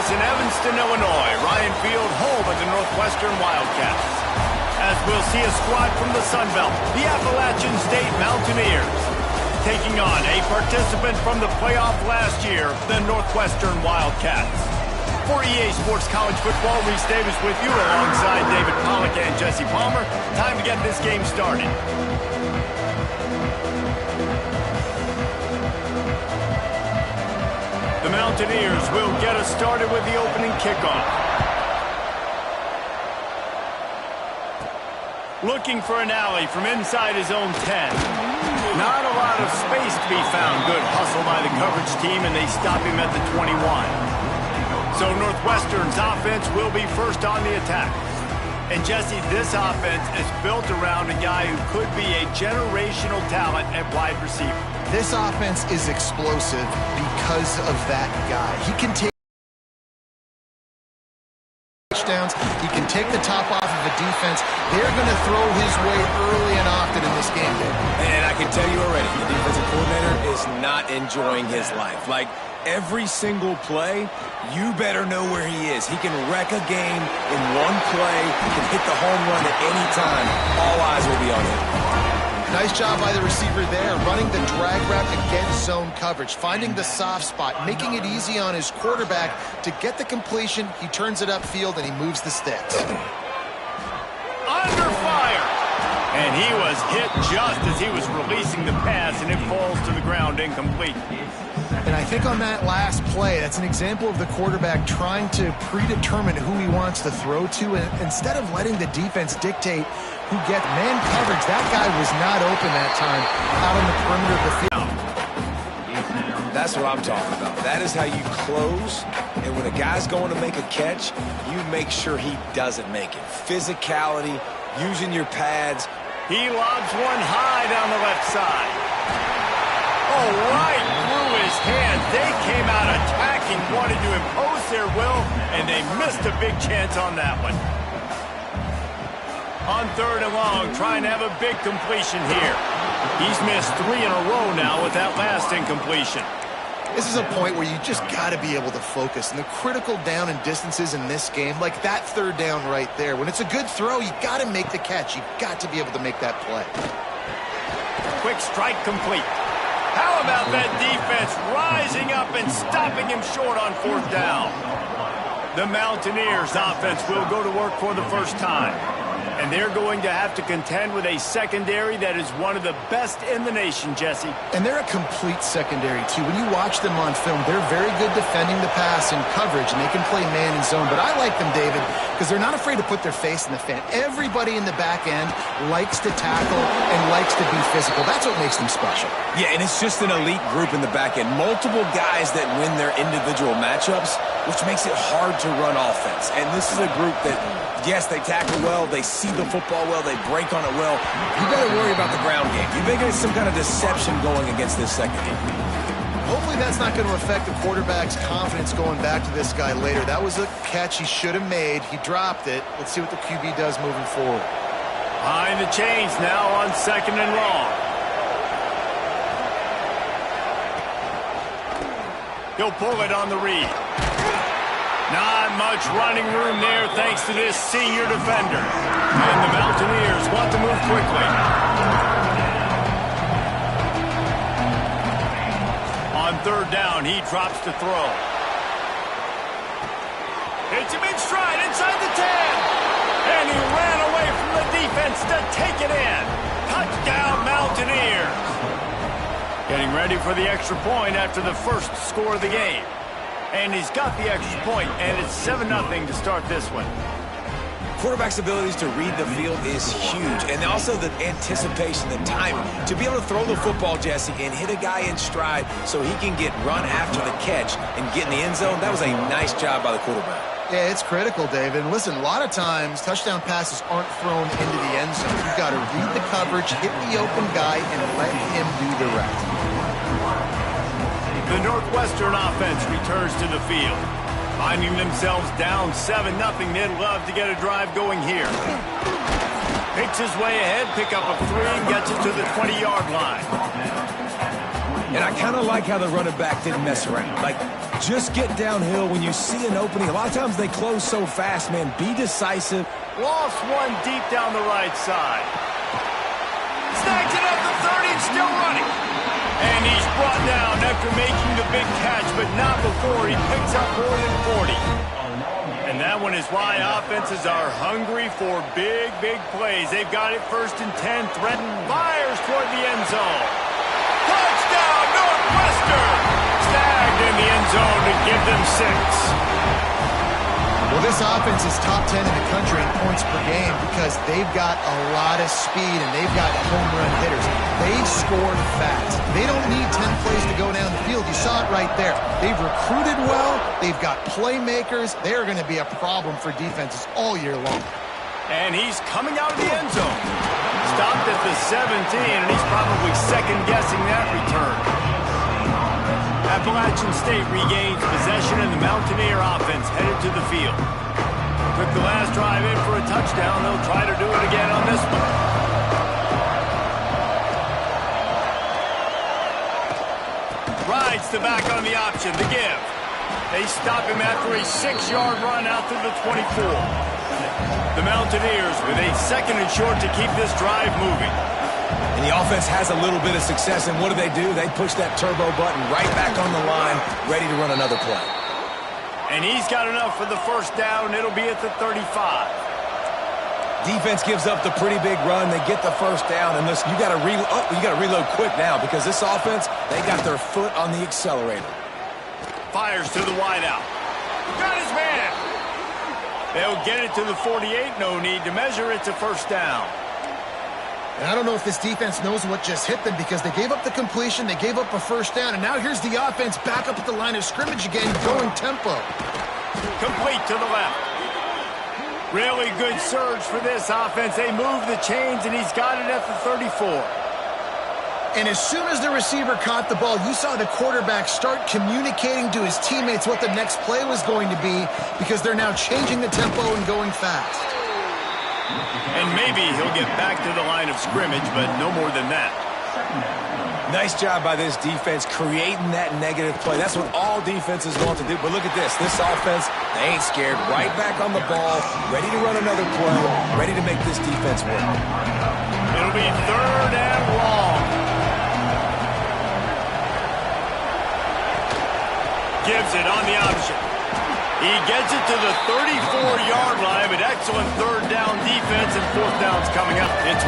us in Evanston, Illinois. Ryan Field, home of the Northwestern Wildcats. As we'll see a squad from the Sun Belt, the Appalachian State Mountaineers, taking on a participant from the playoff last year, the Northwestern Wildcats. For EA Sports College Football, Reese Davis with you alongside David Pollack and Jesse Palmer. Time to get this game started. The Mountaineers will get us started with the opening kickoff. Looking for an alley from inside his own 10. Not a lot of space to be found. Good hustle by the coverage team, and they stop him at the 21. So Northwestern's offense will be first on the attack. And Jesse, this offense is built around a guy who could be a generational talent at wide receiver. This offense is explosive because of that guy. He can take touchdowns. He can take the top off of a defense. They're going to throw his way early and often in this game, Dave. And I can tell you already, the defensive coordinator is not enjoying his life. Like, every single play, you better know where he is. He can wreck a game in one play. He can hit the home run at any time. All eyes will be on him. Nice job by the receiver there, running the drag route against zone coverage, finding the soft spot, making it easy on his quarterback to get the completion. He turns it upfield, and he moves the sticks. Under fire! And he was hit just as he was releasing the pass, and it falls to the ground incomplete. And I think on that last play, that's an example of the quarterback trying to predetermine who he wants to throw to, and instead of letting the defense dictate who gets man coverage, that guy was not open that time out on the perimeter of the field. That's what I'm talking about. That is how you close, and when a guy's going to make a catch, you make sure he doesn't make it. Physicality, using your pads. He lobs one high down the left side. Oh, right through his hands. They came out attacking, wanted to impose their will, and they missed a big chance on that one. On 3rd and long, trying to have a big completion here. He's missed 3 in a row now with that last incompletion. This is a point where you just got to be able to focus. And the critical down and distances in this game, like that 3rd down right there, when it's a good throw, you got to make the catch. You got to be able to make that play. Quick strike complete. How about that defense rising up and stopping him short on 4th down? The Mountaineers offense will go to work for the first time. And they're going to have to contend with a secondary that is one of the best in the nation, Jesse. And they're a complete secondary, too. When you watch them on film, they're very good defending the pass and coverage, and they can play man and zone. But I like them, David, because they're not afraid to put their face in the fan. Everybody in the back end likes to tackle and likes to be physical. That's what makes them special. Yeah, and it's just an elite group in the back end. Multiple guys that win their individual matchups, which makes it hard to run offense. And this is a group that, yes, they tackle well, they see the football well, they break on it well. You got to worry about the ground game. You may get some kind of deception going against this secondary. Hopefully that's not going to affect the quarterback's confidence going back to this guy later. That was a catch he should have made. He dropped it. Let's see what the QB does moving forward. Behind the chains now on 2nd and long. He'll pull it on the read. Not much running room there thanks to this senior defender. And the Mountaineers want to move quickly. On 3rd down, he drops to throw. Hits him in stride inside the 10. And he ran away from the defense to take it in. Touchdown, Mountaineers. Getting ready for the extra point after the first score of the game. And he's got the extra point, and it's 7-0 to start this one. Quarterback's abilities to read the field is huge, and also the anticipation, the timing. To be able to throw the football, Jesse, and hit a guy in stride so he can get run after the catch and get in the end zone, that was a nice job by the quarterback. Yeah, it's critical, David. And listen, a lot of times, touchdown passes aren't thrown into the end zone. You've got to read the coverage, hit the open guy, and let him do the rest. The Northwestern offense returns to the field. Finding themselves down 7-0, they'd love to get a drive going here. Picks his way ahead, pick up a 3, gets it to the 20-yard line. And I kind of like how the running back didn't mess around. Like, just get downhill when you see an opening. A lot of times they close so fast, man. Be decisive. Lost one deep down the right side. Snags it up the 30, still running. And he's brought down after making the big catch, but not before he picks up more than 40. And that one is why offenses are hungry for big, big plays. They've got it 1st and 10. Threaten fires toward the end zone. Touchdown, Northwestern! Snagged in the end zone to give them 6. Well, this offense is top 10 in the country in points per game because they've got a lot of speed and they've got home run hitters. They score fast. They don't need 10 plays to go down the field. You saw it right there. They've recruited well. They've got playmakers. They're going to be a problem for defenses all year long. And he's coming out of the end zone. Stopped at the 17, and he's probably second-guessing that return. Appalachian State regains possession, and the Mountaineer offense headed to the field. Took the last drive in for a touchdown. They'll try to do it again on this one. Rides the back on the option, the give. They stop him after a 6-yard run out to the 24. The Mountaineers with a 2nd and short to keep this drive moving. And the offense has a little bit of success, and what do? They push that turbo button right back on the line, ready to run another play. And he's got enough for the 1st down. It'll be at the 35. Defense gives up the pretty big run. They get the 1st down, and listen, you got to reload quick now because this offense, they got their foot on the accelerator. Fires to the wideout. Got his man. They'll get it to the 48. No need to measure. It's a 1st down. And I don't know if this defense knows what just hit them because they gave up the completion, they gave up a 1st down, and now here's the offense back up at the line of scrimmage again, going tempo. Complete to the left. Really good surge for this offense. They move the chains, and he's got it at the 34. And as soon as the receiver caught the ball, you saw the quarterback start communicating to his teammates what the next play was going to be because they're now changing the tempo and going fast. And maybe he'll get back to the line of scrimmage, but no more than that. Nice job by this defense creating that negative play. That's what all defenses want to do. But look at this. This offense, they ain't scared. Right back on the ball, ready to run another play, ready to make this defense work. It'll be 3rd and long. Gives it on the option. He gets it to the 34-yard line, but excellent 3rd down defense, and 4th down's coming up. It's